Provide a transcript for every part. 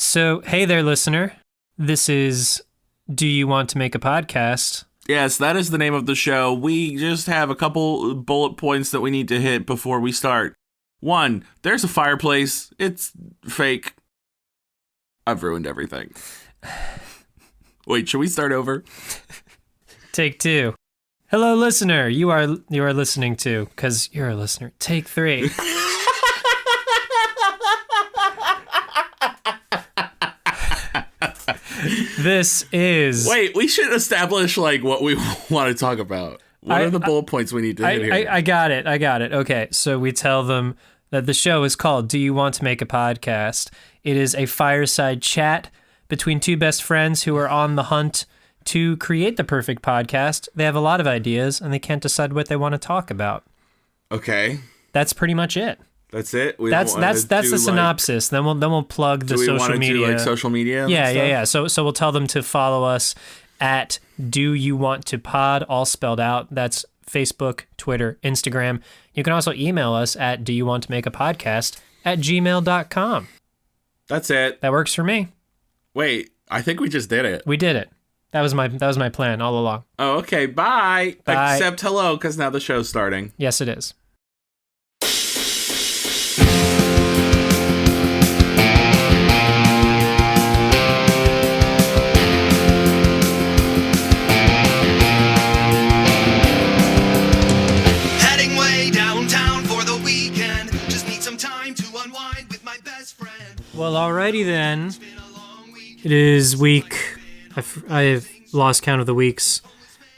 So, hey there, listener. This is Do You Want to Make a Podcast? Yes, that is the name of the show. We just have a couple bullet points that we need to hit before we start. 1, there's a fireplace. It's fake. I've ruined everything. Wait, should we start over? Take 2. Hello, listener. You are listening to, because you're a listener. Take 3. This is... Wait, we should establish, what we want to talk about. What are the bullet points we need to hit here? I got it. Okay, so we tell them that the show is called Do You Want to Make a Podcast? It is a fireside chat between two best friends who are on the hunt to create the perfect podcast. They have a lot of ideas, and they can't decide what they want to talk about. Okay. That's pretty much it. That's it? That's the synopsis. Then we'll plug the social media. Do we want to do social media? Yeah. So we'll tell them to follow us at Do You Want to Pod, all spelled out. That's Facebook, Twitter, Instagram. You can also email us at doyouwanttomakeapodcast@gmail.com. That's it. That works for me. Wait, I think we just did it. We did it. That was my plan all along. Oh, okay. Bye. Bye. Except hello, because now the show's starting. Yes, it is. Well, alrighty then. It is week. I've lost count of the weeks,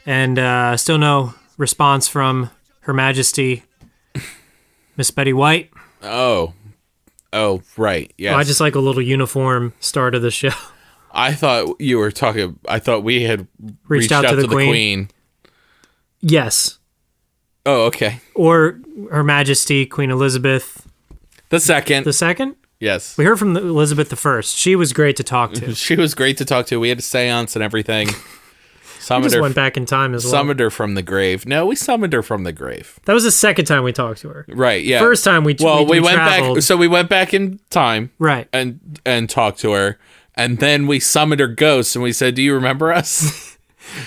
and still no response from Her Majesty, Miss Betty White. Oh, right. Yes. Oh, I just like a little uniform start of the show. I thought you were talking. I thought we had reached out to the Queen. Yes. Oh, okay. Or Her Majesty Queen Elizabeth. The second. The second? Yes. We heard from Elizabeth I. She was great to talk to. She was great to talk to. We had a seance and everything. We just went back in time as well. Summoned her from the grave. No, we summoned her from the grave. That was the second time we talked to her. Right, yeah. First time we went back. So we went back in time. Right. And talked to her. And then we summoned her ghost and we said, "Do you remember us?"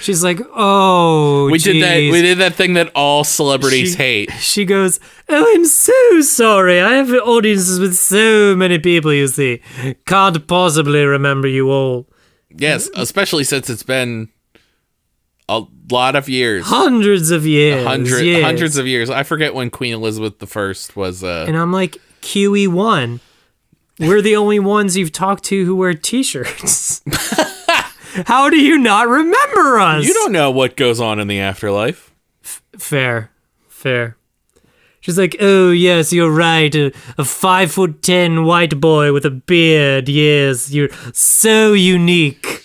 She's like, "Oh, we did that thing that all celebrities hate." She goes, "Oh, I'm so sorry. I have audiences with so many people, you see. Can't possibly remember you all." Yes, especially since it's been a lot of years. Hundreds of years. Hundreds of years. I forget when Queen Elizabeth I was... And I'm like, QE1, we're the only ones you've talked to who wear t-shirts. How do you not remember us? You don't know what goes on in the afterlife. Fair. She's like, "Oh, yes, you're right. A 5'10" white boy with a beard. Yes, you're so unique."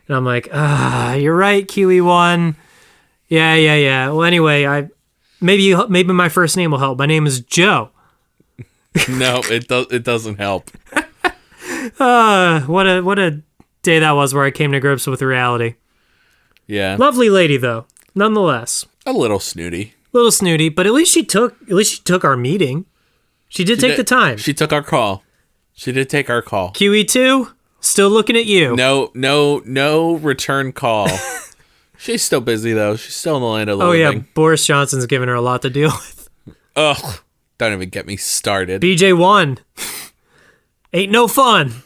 And I'm like, you're right, QE1. Yeah. Well, anyway, maybe my first name will help. My name is Joe. No, it doesn't help. What a day that was where I came to grips with reality. Yeah. Lovely lady though, nonetheless. A little snooty. But at least she took our meeting. She did take the time. She took our call. She did take our call. QE2, still looking at you. No return call. She's still busy though. She's still in the land of the living. Oh yeah, Boris Johnson's giving her a lot to deal with. Ugh, don't even get me started. BJ1, ain't no fun.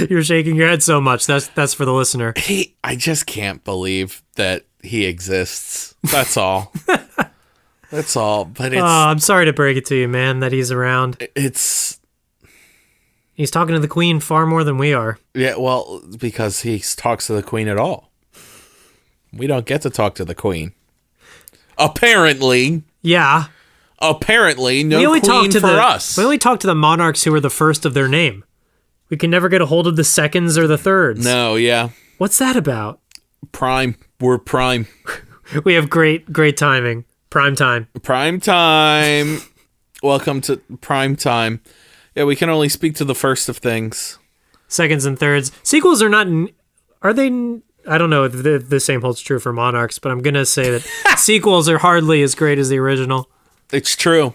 You're shaking your head so much. That's for the listener. I just can't believe that he exists. That's all. That's all. But I'm sorry to break it to you, man, that he's around. He's talking to the Queen far more than we are. Yeah, well, because he talks to the Queen at all. We don't get to talk to the Queen. Apparently. Yeah. Apparently, no Queen for us. We only talk to the monarchs who are the first of their name. We can never get a hold of the seconds or the thirds. No, yeah. What's that about? Prime. We're prime. We have great timing. Prime time. Prime time. Welcome to prime time. Yeah, we can only speak to the first of things. Seconds and thirds. Sequels are not... Are they... I don't know if the same holds true for monarchs, but I'm going to say that sequels are hardly as great as the original. It's true.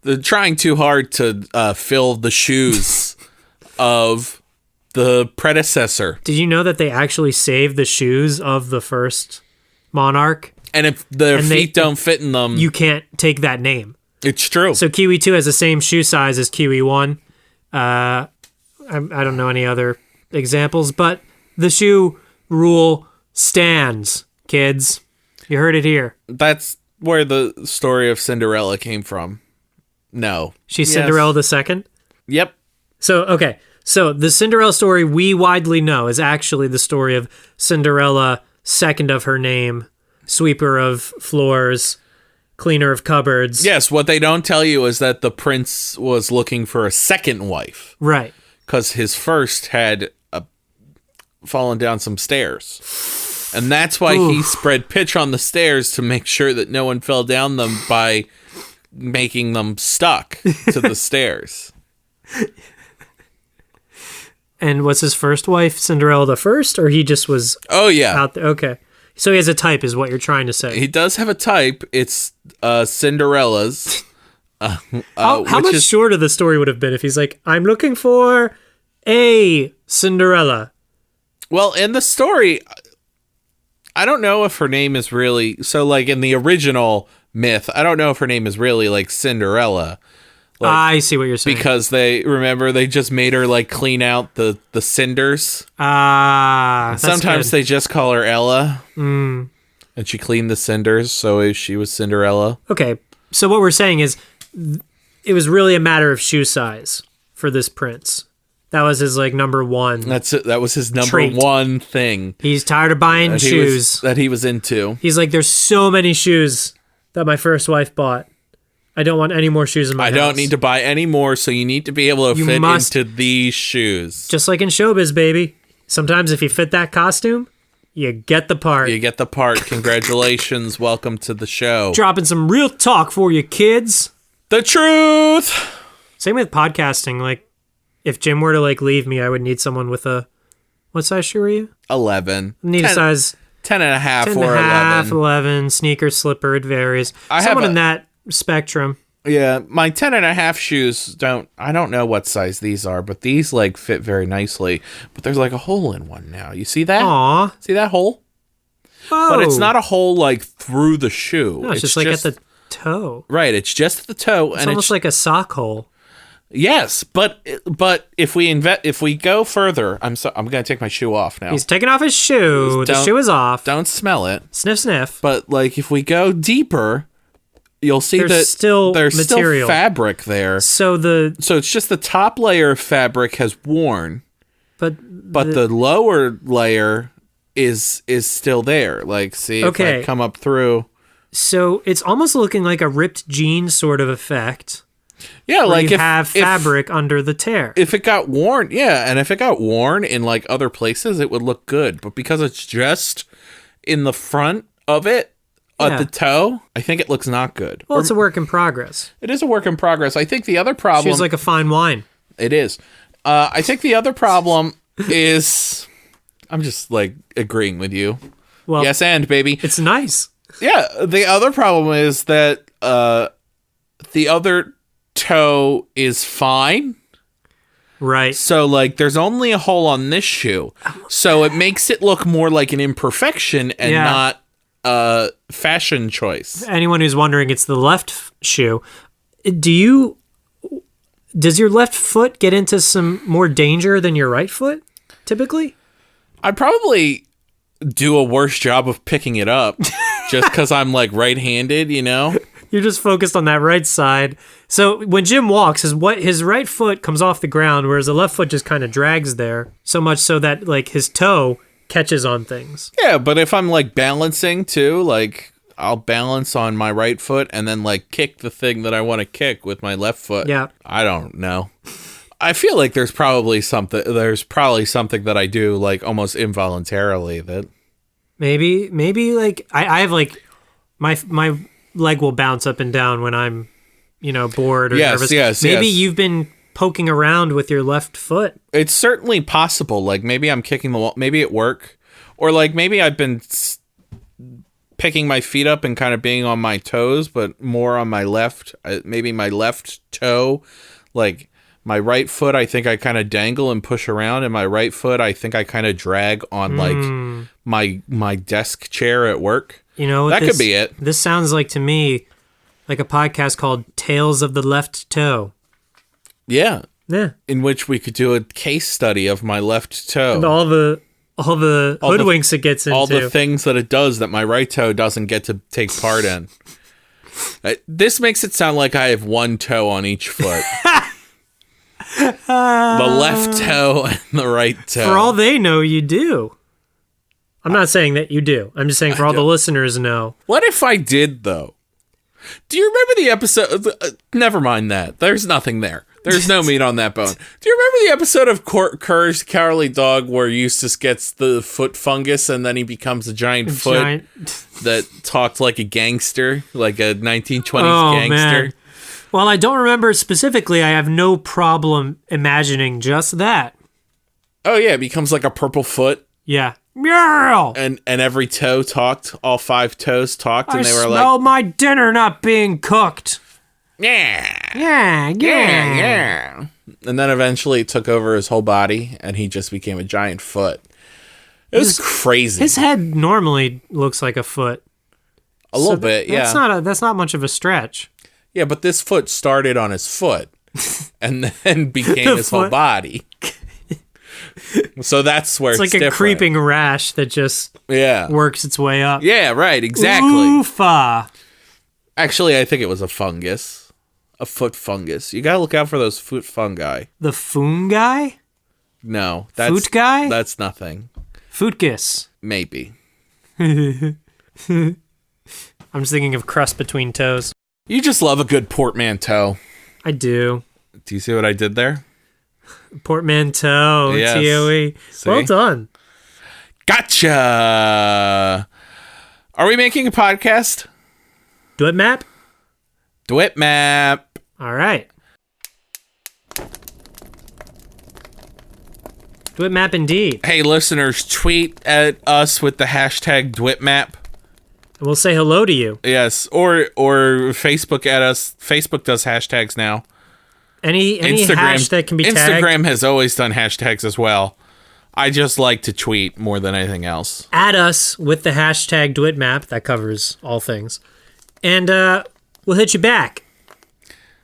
They're trying too hard to fill the shoes of the predecessor. Did you know that they actually saved the shoes of the first monarch? And if their feet don't fit in them, you can't take that name. It's true. So Kiwi 2 has the same shoe size as Kiwi 1. I don't know any other examples, but the shoe rule stands, kids. You heard it here. That's where the story of Cinderella came from. No. She's Cinderella the second? Yep. So, okay. So the Cinderella story we widely know is actually the story of Cinderella, second of her name, sweeper of floors, cleaner of cupboards. Yes, what they don't tell you is that the prince was looking for a second wife. Right. Because his first had fallen down some stairs. And that's why he spread pitch on the stairs to make sure that no one fell down them by making them stuck to the stairs. And was his first wife Cinderella the first, or he just was out there? Okay. So he has a type, is what you're trying to say. He does have a type. It's Cinderella's. How much shorter the story would have been if he's like, I'm looking for a Cinderella. Well, in the story, I don't know if her name is really... So, like, in the original myth, I don't know if her name is really, like, Cinderella. Like, I see what you're saying. Because they just made her, like, clean out the cinders. Sometimes they just call her Ella. And she cleaned the cinders, so she was Cinderella. Okay, so what we're saying is it was really a matter of shoe size for this prince. That was his, like, number one. That's it. That was his number trait. One thing. He's tired of buying shoes. That he was into. He's like, there's so many shoes that my first wife bought. I don't want any more shoes in my house. I don't need to buy any more, so you need to be able to fit into these shoes. Just like in showbiz, baby. Sometimes if you fit that costume, you get the part. You get the part. Congratulations. Welcome to the show. Dropping some real talk for you, kids. The truth. Same with podcasting. Like, if Jim were to, like, leave me, I would need someone with a... What size shoe are you? 11. Need a size... 10 and a half 10 or 11. 11, sneaker, slipper, it varies. Someone in that spectrum. Yeah, my 10 and a half shoes I don't know what size these are, but these, like, fit very nicely. But there's, like, a hole in one now. You see that? Aw. See that hole? Oh. But it's not a hole, like, through the shoe. No, it's just like at the toe. Right, it's just at the toe. It's almost like a sock hole. Yes, but if we go further, I'm going to take my shoe off now. He's taking off his shoe. The shoe is off. Don't smell it. Sniff, sniff. But, like, if we go deeper, you'll see there's that still still fabric there. So it's just the top layer of fabric has worn, but the lower layer is still there. Like, see, if I come up through. So it's almost looking like a ripped jean sort of effect. Yeah, like you have fabric under the tear. If it got worn, and if it got worn in, like, other places, it would look good. But because it's just in the front of it, at the toe, I think it looks not good. Well, it's a work in progress. It is a work in progress. I think the other problem... She's like a fine wine. It is. I think the other problem is... I'm just, like, agreeing with you. Well, yes, and, baby. It's nice. Yeah, the other problem is that the other toe is fine. Right. So, like, there's only a hole on this shoe. So it makes it look more like an imperfection and not a fashion choice. Anyone who's wondering, it's the left shoe. Does your left foot get into some more danger than your right foot, typically? I'd probably do a worse job of picking it up just because I'm, like, right-handed, you know? You're just focused on that right side. So when Jim walks, his right foot comes off the ground, whereas the left foot just kind of drags there, so much so that, like, his toe catches on things. Yeah, but if I'm, like, balancing too, like, I'll balance on my right foot and then, like, kick the thing that I want to kick with my left foot. Yeah. I don't know. I feel like there's probably something that I do, like, almost involuntarily that maybe like I have, like, my leg will bounce up and down when I'm, bored or nervous. Maybe you've been poking around with your left foot. It's certainly possible. Like, maybe I'm kicking the wall, maybe at work, or, like, maybe I've been picking my feet up and kind of being on my toes, but more on my left. Maybe my left toe, like, My right foot, I think I kind of dangle and push around, and my right foot, I think I kind of drag on like my desk chair at work. You know, that could be it. This sounds like to me like a podcast called Tales of the Left Toe. Yeah. Yeah. In which we could do a case study of my left toe. And all the hoodwinks it gets into. All the things that it does that my right toe doesn't get to take part in. This makes it sound like I have one toe on each foot. The left toe and the right toe. For all they know, you do. I'm not saying that you do. I'm just saying for all the listeners know. What if I did, though? Do you remember the episode? Never mind that. There's nothing there. There's no meat on that bone. Do you remember the episode of Courage the Cowardly Dog where Eustace gets the foot fungus and then he becomes a giant foot that talked like a gangster, like a 1920s gangster? Man. Well, I don't remember specifically. I have no problem imagining just that. Oh, yeah. It becomes like a purple foot. Yeah. Meow! And every toe talked. All 5 toes talked. And they were like, I smell my dinner not being cooked. Yeah. Yeah. And then eventually it took over his whole body and he just became a giant foot. It was crazy. His head normally looks like a foot. A little bit, yeah. That's not much of a stretch. Yeah, but this foot started on his foot and then became his whole body. So that's where it's like different. A creeping rash that just works its way up. Yeah, right, exactly. Oofa. Actually, I think it was a fungus. A foot fungus. You gotta look out for those foot fungi. The fungi? No. Foot guy? That's nothing. Footgus. Maybe. I'm just thinking of crust between toes. You just love a good portmanteau. I do. Do you see what I did there? Portmanteau. Yes. T-O-E. See? Well done. Gotcha! Are we making a podcast? Do it, map? Do it, map. All right. Do it, map indeed. Hey, listeners, tweet at us with the hashtag DwitMap. And we'll say hello to you. Yes, or Facebook at us. Facebook does hashtags now. Any hash that can be tagged. Instagram has always done hashtags as well. I just like to tweet more than anything else. Add us with the hashtag DwitMap. That covers all things. And we'll hit you back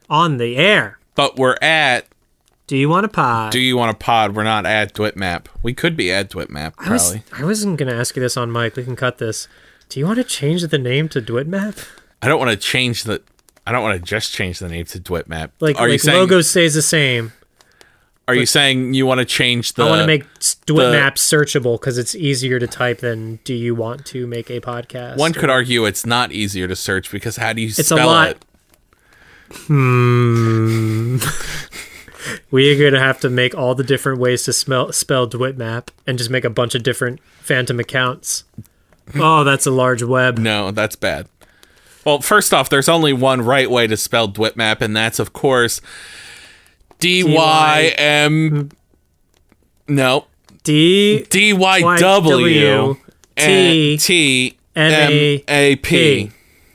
on the air. But we're at... Do you want a pod? Do you want a pod? We're not at DwitMap. We could be at DwitMap, probably. I wasn't going to ask you this on mic. We can cut this. Do you want to change the name to DwitMap? I don't want to change the... I don't want to just change the name to DwitMap. You saying, logo stays the same. Are you saying you want to change the... I want to make DwitMap searchable because it's easier to type than do you want to make a podcast? One could argue it's not easier to search because how do you spell it? We're going to have to make all the different ways to spell DwitMap and just make a bunch of different phantom accounts. Oh, that's a large web. No, that's bad. Well, first off, there's only one right way to spell DwitMap, and that's, of course, D-Y-M... No. D-Y-W-T-M-A-P.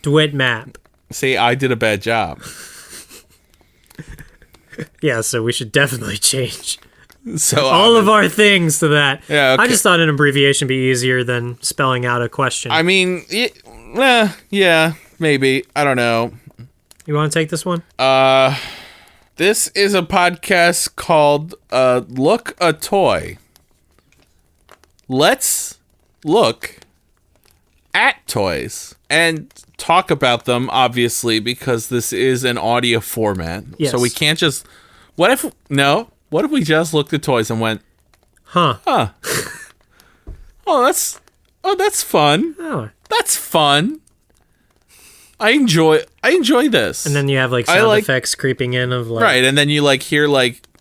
DwitMap. See, I did a bad job. Yeah, so we should definitely change so all of our things to that. Yeah, okay. I just thought an abbreviation would be easier than spelling out a question. I mean, yeah, maybe. I don't know. You want to take this one? This is a podcast called Look a Toy. Let's look at toys and talk about them, obviously, because this is an audio format. Yes. So we can't just... What if we just looked at toys and went, Huh. Oh, that's fun. Oh. That's fun. I enjoy this. And then you have sound effects creeping in of right, and then you hear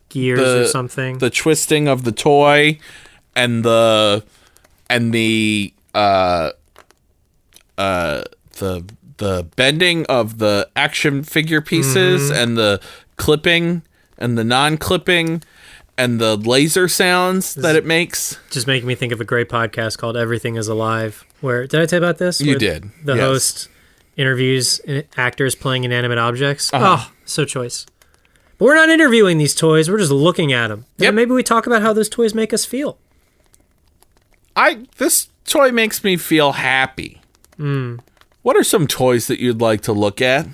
gears or something. The twisting of the toy and the bending of the action figure pieces and the clipping and the non-clipping and the laser sounds that it makes. Just making me think of a great podcast called Everything is Alive. Where did I tell you about this? You did. The host interviews actors playing inanimate objects. Uh-huh. Oh, so choice. But we're not interviewing these toys. We're just looking at them. Yep. And maybe we talk about how those toys make us feel. This toy makes me feel happy. What are some toys that you'd like to look at?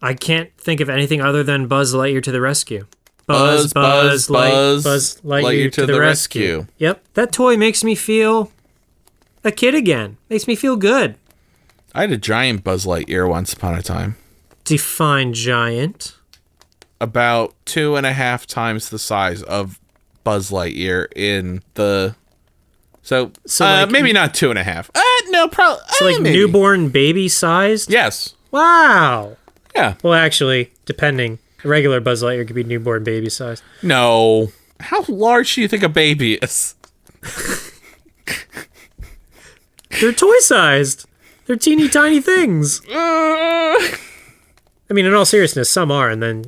I can't think of anything other than Buzz Lightyear to the rescue. Buzz Lightyear to the rescue. Yep, that toy makes me feel a kid again. Makes me feel good. I had a giant Buzz Lightyear once upon a time. Define giant. About 2.5 times the size of Buzz Lightyear in the... So like, maybe not 2.5. No, probably. So like maybe. Newborn baby sized? Yes. Wow. Yeah. Well, actually, depending. A regular Buzz Lightyear could be newborn baby sized. No. How large do you think a baby is? They're toy sized. They're teeny tiny things. I mean, in all seriousness, some are, and then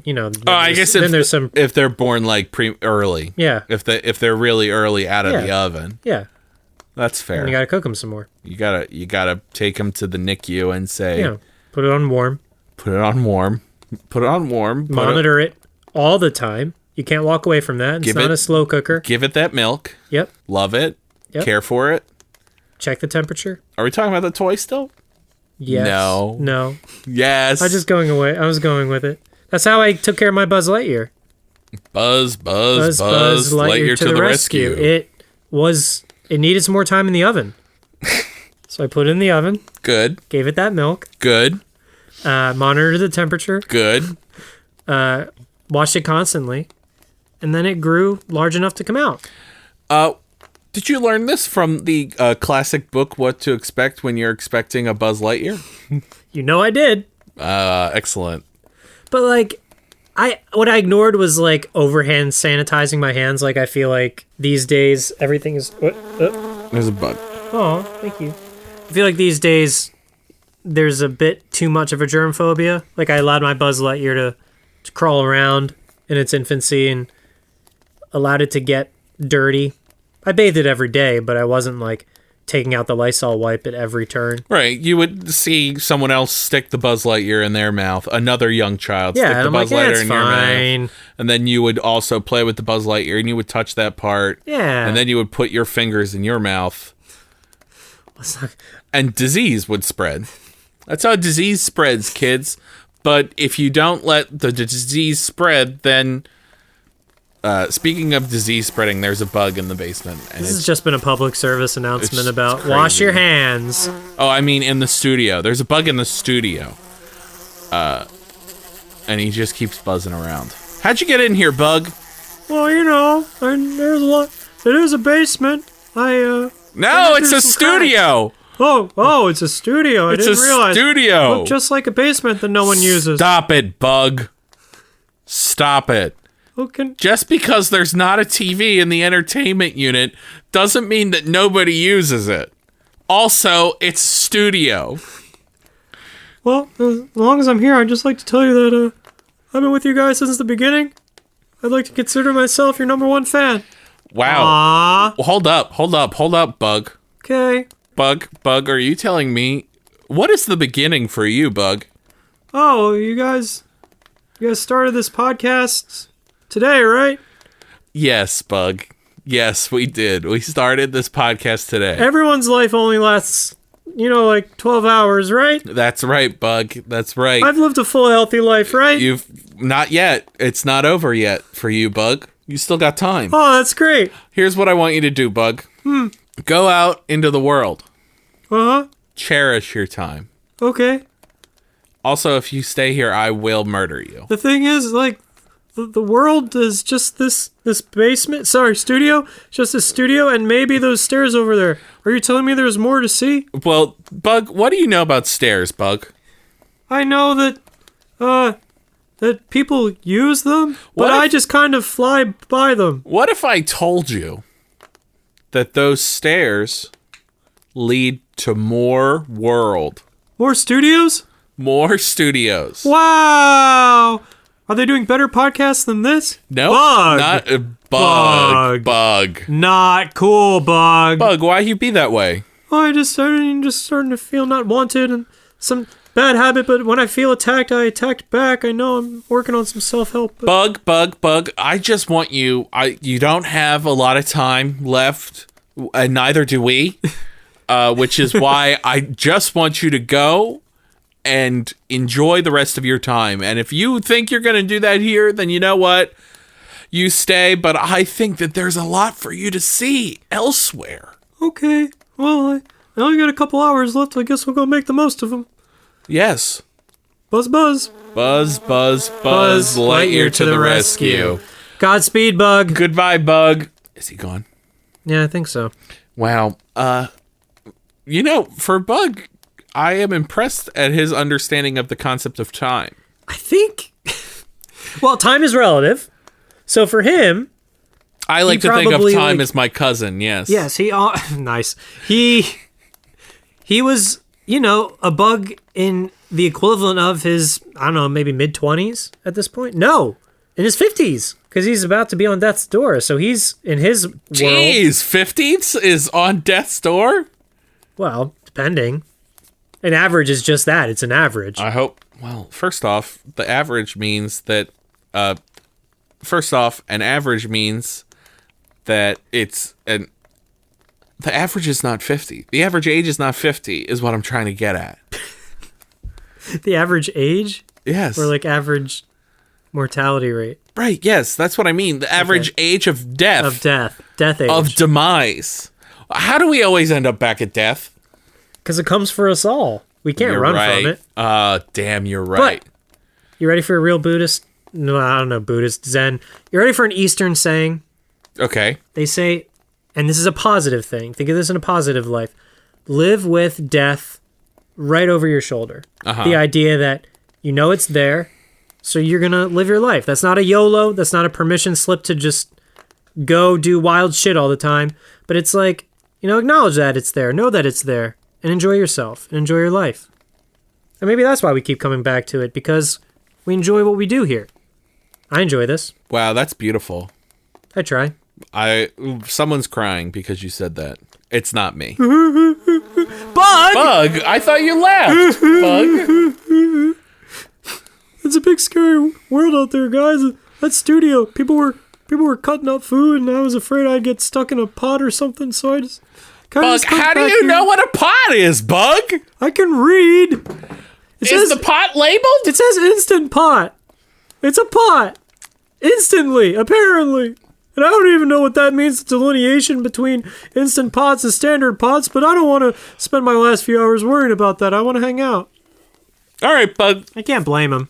I guess there's some if they're born like early. Yeah. If they're really early out of the oven. Yeah. That's fair. And you gotta cook them some more. You gotta take them to the NICU and say, Yeah. Put it on warm. Put it on warm. Put it on warm. Monitor it all the time. You can't walk away from that. It's not a slow cooker. Give it that milk. Yep. Love it. Yep. Care for it. Check the temperature. Are we talking about the toy still? Yes. No. Yes. I was going with it. That's how I took care of my Buzz Lightyear. Buzz Lightyear to the rescue. It needed some more time in the oven. So I put it in the oven. Good. Gave it that milk. Good. Monitored the temperature. Good. Watched it constantly. And then it grew large enough to come out. Did you learn this from the classic book, What to Expect When You're Expecting a Buzz Lightyear? I did. Excellent. But like, what I ignored was like overhand sanitizing my hands. Like I feel like these days everything is. There's a bug. Oh, thank you. I feel like these days there's a bit too much of a germ phobia. Like I allowed my Buzz Lightyear to crawl around in its infancy and allowed it to get dirty. I bathed it every day, but I wasn't like taking out the Lysol wipe at every turn. Right. You would see someone else stick the Buzz Lightyear in their mouth, another young child stick the Buzz Lightyear in your mouth. And then you would also play with the Buzz Lightyear and you would touch that part. Yeah. And then you would put your fingers in your mouth. And disease would spread. That's how disease spreads, kids. But if you don't let the disease spread, then... speaking of disease spreading, there's a bug in the basement. And this has just been a public service announcement about wash your hands. Oh, I mean in the studio. There's a bug in the studio. And he just keeps buzzing around. How'd you get in here, bug? Well, there's a lot. It is a basement. No, it's a studio. Oh, it's a studio. I didn't realize. It's a studio. Look just like a basement that no one uses. Stop it, bug. Stop it. Just because there's not a TV in the entertainment unit doesn't mean that nobody uses it. Also, it's studio. Well, as long as I'm here, I'd just like to tell you that I've been with you guys since the beginning. I'd like to consider myself your number one fan. Wow. Well, hold up, Bug. Okay. Bug, are you telling me... What is the beginning for you, Bug? Oh, you guys started this podcast... today, right? Yes, Bug. Yes, we did. We started this podcast today. Everyone's life only lasts, like 12 hours, right? That's right, Bug. That's right. I've lived a full, healthy life, right? You've not yet. It's not over yet for you, Bug. You still got time. Oh, that's great. Here's what I want you to do, Bug. Go out into the world. Uh-huh. Cherish your time. Okay. Also, if you stay here, I will murder you. The thing is, like... The world is just this basement. Sorry, studio. Just a studio, and maybe those stairs over there. Are you telling me there's more to see? Well, Bug, what do you know about stairs, Bug? I know that people use them, but I just kind of fly by them. What if I told you that those stairs lead to more world? More studios? More studios. Wow! Are they doing better podcasts than this? No, Bug. Not Bug. Not cool, Bug. Bug, why you be that way? Oh, I just starting to feel not wanted, and some bad habit, but when I feel attacked, I attack back. I know I'm working on some self-help. But... Bug. I just want you. You don't have a lot of time left, and neither do we. Which is why I just want you to go and enjoy the rest of your time. And if you think you're going to do that here, then you know what? You stay. But I think that there's a lot for you to see elsewhere. Okay. Well, I only got a couple hours left. I guess we'll go make the most of them. Yes. Buzz, buzz. Buzz, Lightyear to the rescue. Godspeed, Bug. Goodbye, Bug. Is he gone? Yeah, I think so. Wow. For Bug, I am impressed at his understanding of the concept of time. I think... well, time is relative. So for him... I like to think of time as my cousin, yes. Yes, nice. He was, a bug in the equivalent of his, I don't know, maybe mid-20s at this point? No, in his 50s, because he's about to be on death's door. So he's in his world. Jeez, 50s is on death's door? Well, depending. An average is just that. It's an average. I hope. Well, first off, the average means that. An average means that the average is not 50. The average age is not 50, is what I'm trying to get at. The average age? Yes. Or like average mortality rate? Right, yes, that's what I mean. The average age of death. Of death. Death age. Of demise. How do we always end up back at death? Because it comes for us all. We can't run from it. Damn, you're right. But, you ready for a real Buddhist? No, I don't know, Buddhist, Zen. You ready for an Eastern saying? Okay. They say, and this is a positive thing. Think of this in a positive life. Live with death right over your shoulder. Uh-huh. The idea that you know it's there, so you're going to live your life. That's not a YOLO. That's not a permission slip to just go do wild shit all the time. But it's like, acknowledge that it's there. Know that it's there. And enjoy yourself. And enjoy your life. And maybe that's why we keep coming back to it. Because we enjoy what we do here. I enjoy this. Wow, that's beautiful. I try. Someone's crying because you said that. It's not me. Bug! Bug! I thought you laughed. Bug! It's a big scary world out there, guys. That studio, people were cutting up food, and I was afraid I'd get stuck in a pot or something, so I just Bug, how do you know what a pot is, Bug? I can read. Is the pot labeled? It says Instant Pot. It's a pot. Instantly, apparently. And I don't even know what that means, the delineation between Instant Pots and standard pots, but I don't want to spend my last few hours worrying about that. I want to hang out. All right, Bug. I can't blame him.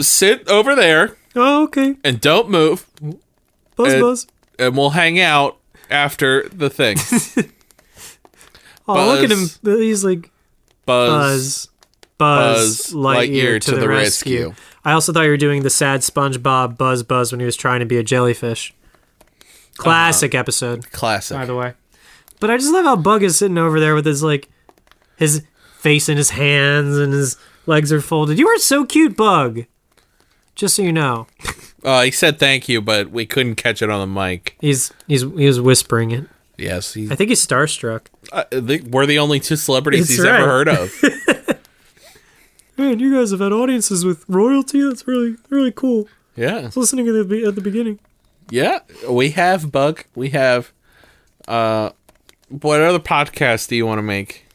Sit over there. Oh, okay. And don't move. Buzz. And we'll hang out after the thing. Oh, look at him. He's like... Buzz, Lightyear to the rescue. I also thought you were doing the sad SpongeBob Buzz when he was trying to be a jellyfish. Classic episode. Classic. By the way. But I just love how Bug is sitting over there with his face in his hands and his legs are folded. You are so cute, Bug. Just so you know. He said thank you, but we couldn't catch it on the mic. He was whispering it. Yes. I think he's starstruck. We're the only two celebrities he's ever heard of. Man, you guys have had audiences with royalty. That's really, really cool. Yeah. I was listening at the beginning. Yeah, we have, Bug. We have, what other podcast do you want to make?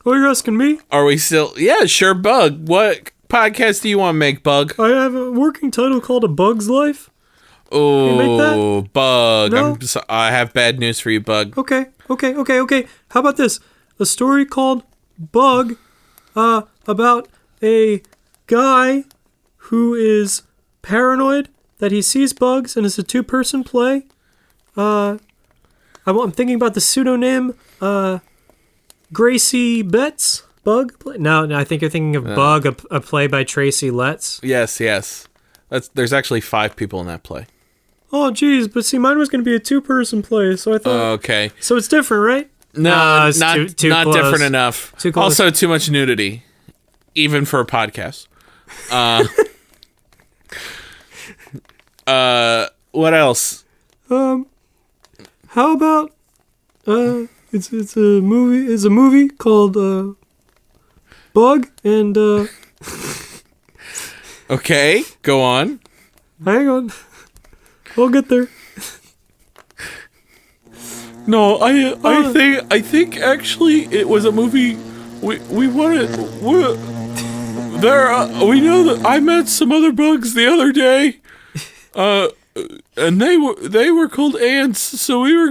Oh, you're asking me? Are we still, yeah, sure, Bug. What podcast do you want to make, Bug? I have a working title called A Bug's Life. Oh, Bug. No? I have bad news for you, Bug. Okay. How about this? A story called Bug, about a guy who is paranoid that he sees bugs, and it's a two-person play. I'm thinking about the pseudonym Gracie Betts. Bug play? No, I think you're thinking of Bug, a play by Tracy Letts. Yes. There's actually 5 people in that play. Oh, geez, but see, mine was going to be a two-person play, so I thought... okay. So it's different, right? No, it's not close. Different enough. Too close. Also, too much nudity, even for a podcast. What else? How about it's a movie called Bug, and Okay, go on. hang on. We'll get there. No, I think actually it was a movie. We wanted. We know that I met some other bugs the other day. And they were called ants, so we were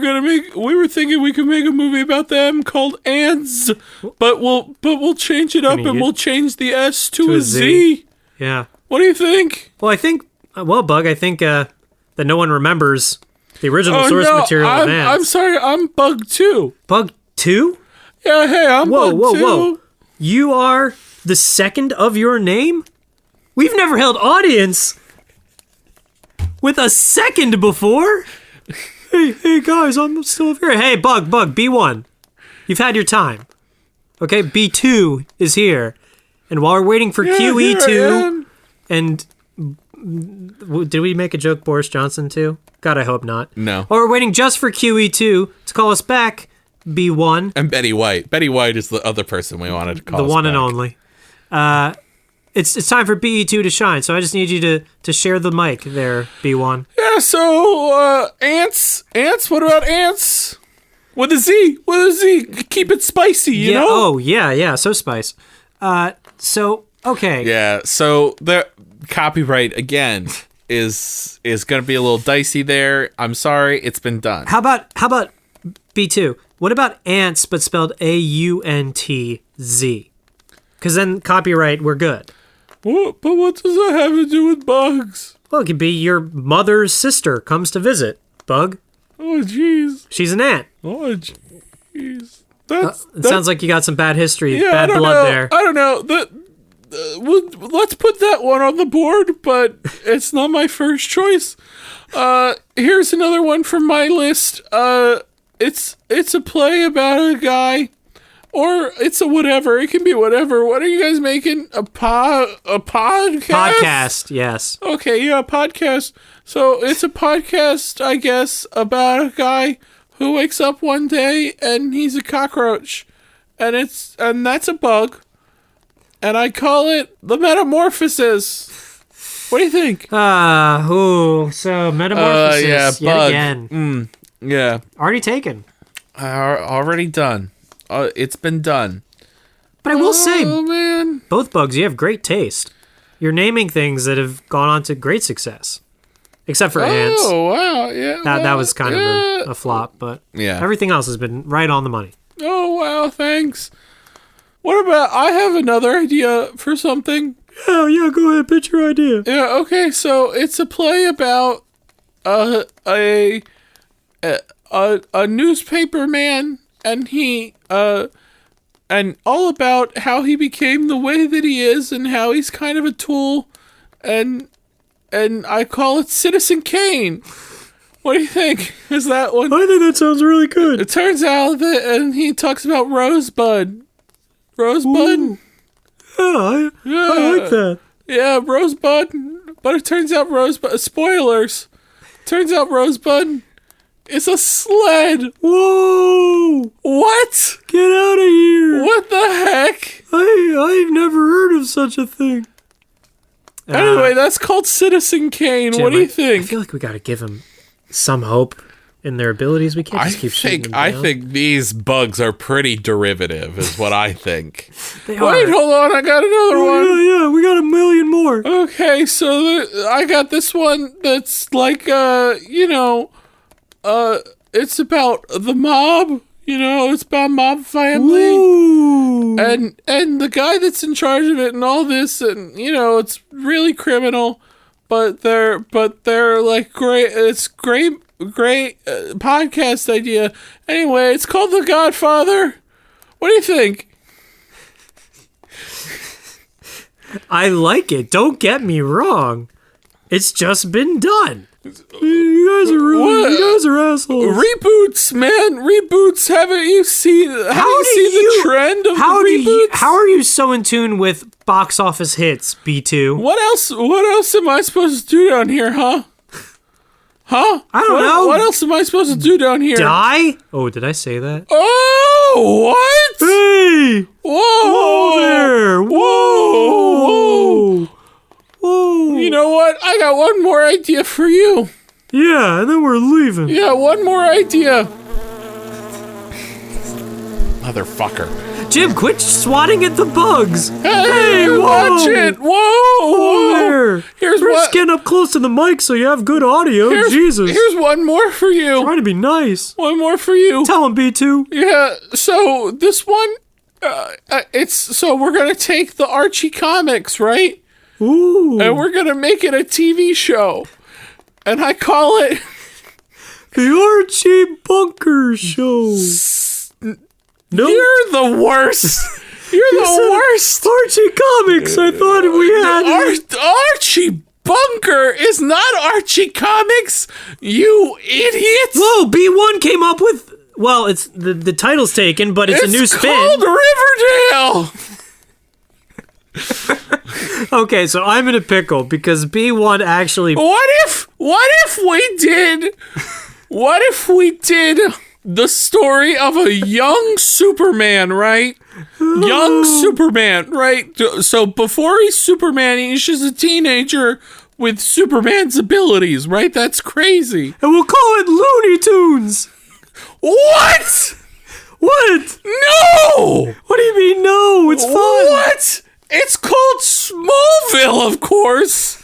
thinking we could make a movie about them called Ants, but we'll change it up and we'll change the S to a Z. Yeah. What do you think? Well, Bug, I think that no one remembers the original source material of Ants. I'm sorry, I'm Bug 2. Bug 2? Yeah, hey, I'm Bug 2. Whoa. You are the second of your name? We've never held audience with a second before? Hey guys, I'm still over here. Hey, Bug, B1. You've had your time. Okay, B2 is here. And while we're waiting for QE2, and did we make a joke Boris Johnson too? God, I hope not. No. While we're waiting just for QE2 to call us back, B1. And Betty White. Betty White is the other person we wanted to call us the one back. and only. It's time for BE2 to shine, so I just need you to share the mic there, B1. Yeah, so, ants, what about ants? With a Z, keep it spicy, you know? Oh, yeah, so spice. Okay. Yeah, so the copyright, again, is gonna be a little dicey there. I'm sorry, it's been done. How about B2? What about ants, but spelled AUNTZ? Because then copyright, we're good. But what does that have to do with bugs? Well, it could be your mother's sister comes to visit. Bug. Oh, jeez. She's an ant. Oh, jeez. It sounds like you got some bad history, yeah, bad blood there. I don't know. Let's put that one on the board, but it's not my first choice. Here's another one from my list. It's a play about a guy, or it's a whatever. It can be whatever. What are you guys making? A podcast? Podcast, yes. Okay, yeah, podcast. So it's a podcast, I guess, about a guy who wakes up one day and he's a cockroach, and that's a bug, and I call it the Metamorphosis. What do you think? So Metamorphosis yeah, yet bug. again. Yeah. Already taken. Already done. It's been done. But I will say, man, both bugs, you have great taste. You're naming things that have gone on to great success. Except for ants. Oh, wow. Yeah. That was kind of a flop, but yeah. Everything else has been right on the money. Oh, wow, thanks. What about, I have another idea for something. Yeah, go ahead, pitch your idea. Yeah, okay, so it's a play about a newspaper man, and he and all about how he became the way that he is, and how he's kind of a tool, and I call it Citizen Kane. What do you think? Is that one? I think that sounds really good. It turns out that, and he talks about Rosebud. Rosebud? Ooh. I like that. Yeah, Rosebud. But it turns out Rosebud... Spoilers. Turns out Rosebud is a sled. Whoa! What? Get out of here! What the heck? I've never heard of such a thing. Anyway, that's called Citizen Kane. Jim, what do you think? I feel like we gotta give him some hope in their abilities. We can't just keep shooting them down. I think these bugs are pretty derivative, is what I think. They are. Wait, hold on. I got another one. Yeah, we got a million more. Okay, so I got this one that's like, it's about the mob. It's about mob family. Ooh. And the guy that's in charge of it and all this, and, it's really criminal, but they're like great. It's great podcast idea. Anyway, it's called The Godfather. What do you think? I like it. Don't get me wrong. It's just been done. You guys are assholes. Reboots, man. Reboots. Haven't you seen the trend of the reboots? How are you so in tune with box office hits, B2? What else am I supposed to do down here, huh? Huh? I don't know. What else am I supposed to do down here? Die? Oh, did I say that? Oh! Whoa! What? Hey! Whoa! Whoa there! Whoa! Whoa! You know what? I got one more idea for you. Yeah, and then we're leaving. Yeah, one more idea. Motherfucker. Jim, quit swatting at the bugs. Hey, whoa. watch it. Whoa. There. Here's We're what. just getting up close to the mic so you have good audio. Jesus. Here's one more for you. Trying to be nice. One more for you. Tell him, B2. Yeah, so this one, so we're going to take the Archie comics, right? Ooh. And we're going to make it a TV show. And I call it The Archie Bunker Show. No. You're the worst. You're the worst. Archie Comics. I thought we had. Archie Bunker is not Archie Comics, you idiot. Whoa, B1 came up with. Well, it's the title's taken, but it's a new spin. It's called Riverdale. Okay, so I'm in a pickle because B1 actually. What if we did the story of a young Superman, right? Young Superman, right? So before he's Superman, he's just a teenager with Superman's abilities, right? That's crazy. And we'll call it Looney Tunes. What? What? No! What do you mean, no? It's fun. What? It's called Smallville, of course.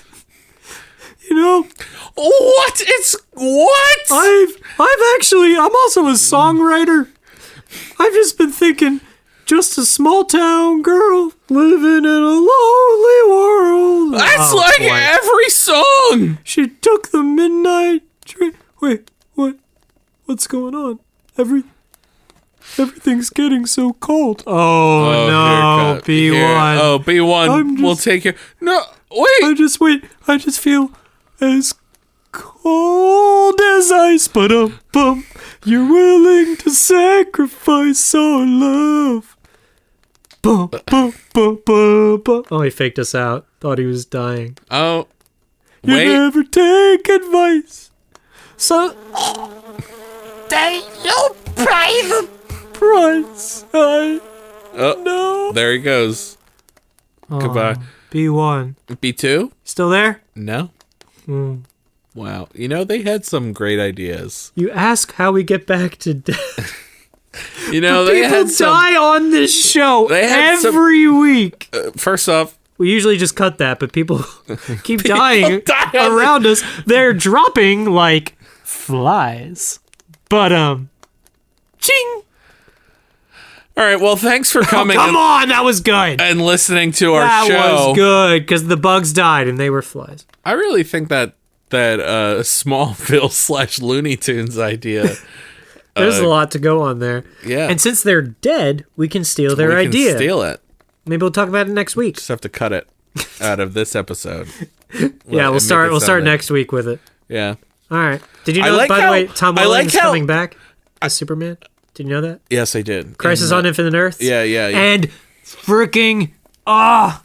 You know? What? It's what? I'm also a songwriter. I've just been thinking, just a small town girl living in a lonely world. That's every song. She took the midnight train. Wait, what? What's going on? Everything's getting so cold. Oh no, B1. Oh, B1. We'll take it. No, wait. I just feel as cold as ice, but you're willing to sacrifice our love. Oh, he faked us out. Thought he was dying. Oh, you wait. never take advice, so you'll pay the price. No. There he goes. Goodbye. B1. B2? Still there? No. Wow. You know, they had some great ideas. You ask how we get back to death. You know, they had die on this show every week. First off, we usually just cut that, but people keep dying around us. They're dropping like flies. But ching. All right, well, thanks for coming. Come on, that was good. And listening to our show. That was good because the bugs died and they were flies. I really think that Smallville / Looney Tunes idea. There's a lot to go on there. Yeah. And since they're dead, we can steal their idea. Steal it. Maybe we'll talk about it next week. Just have to cut it out of this episode. Yeah, we'll start next week with it. Yeah. All right. Did you know, by the way, Tom Welling is coming back as Superman? Did you know that? Yes, I did. Crisis on Infinite Earths? Yeah. And freaking, my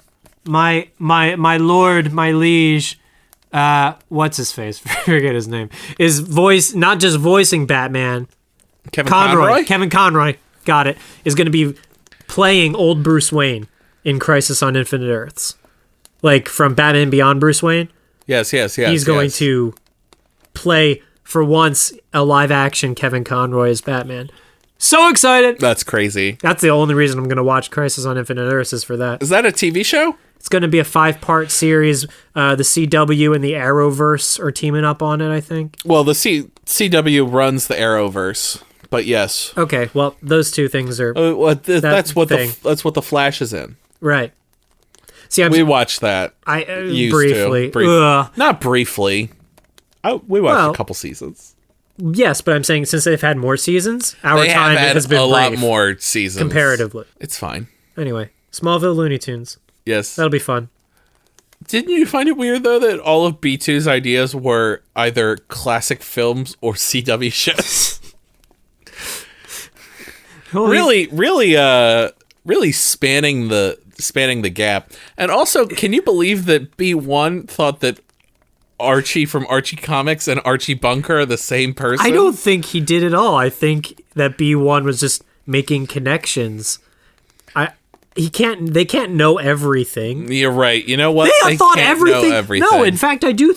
lord, my liege, what's his face? Forget his name. Is not just voicing Batman. Kevin Conroy? Kevin Conroy, got it, is going to be playing old Bruce Wayne in Crisis on Infinite Earths. Like from Batman Beyond Bruce Wayne. Yes. He's going to play, for once, a live-action Kevin Conroy as Batman. So excited! That's crazy. That's the only reason I'm going to watch Crisis on Infinite Earths is for that. Is that a TV show? It's going to be a 5-part series. The CW and the Arrowverse are teaming up on it, I think. Well, the CW runs the Arrowverse, but yes. Okay, well, those two things are... that's what the Flash is in. Right. See, we watched that. Briefly. Not briefly. We watched a couple seasons. Yes, but I'm saying since they've had more seasons, time has been a brief, lot more seasons comparatively. It's fine. Anyway, Smallville Looney Tunes. Yes, that'll be fun. Didn't you find it weird though that all of B2's ideas were either classic films or CW shows? really spanning the gap. And also, can you believe that B1 thought that Archie from Archie Comics and Archie Bunker are the same person? I don't think he did at all. I think that B1 was just making connections. They can't know everything. You're right. You know what? They thought can't everything. know everything. No, in fact, I do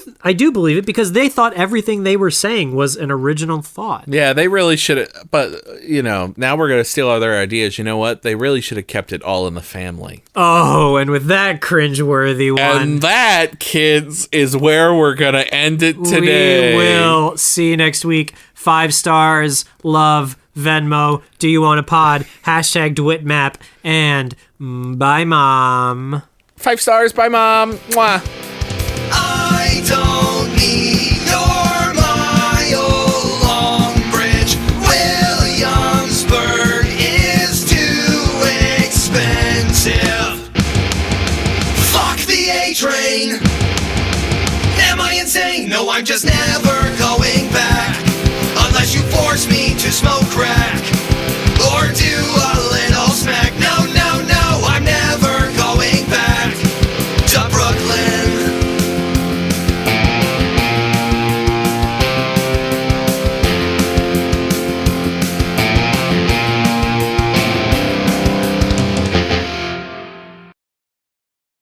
believe it because they thought everything they were saying was an original thought. Yeah, they really should have. But, now we're going to steal all their ideas. You know what? They really should have kept it all in the family. Oh, and with that cringeworthy one. And that, kids, is where we're going to end it today. We will see you next week. 5 stars, love, Venmo, do you want a pod, #DeWittMap, and bye, Mom. 5 stars, bye, Mom. Mwah. I don't need your mile-long bridge. Williamsburg is too expensive. Fuck the A-train. Am I insane? No, I'm just never going back. Unless you force me to smoke crack.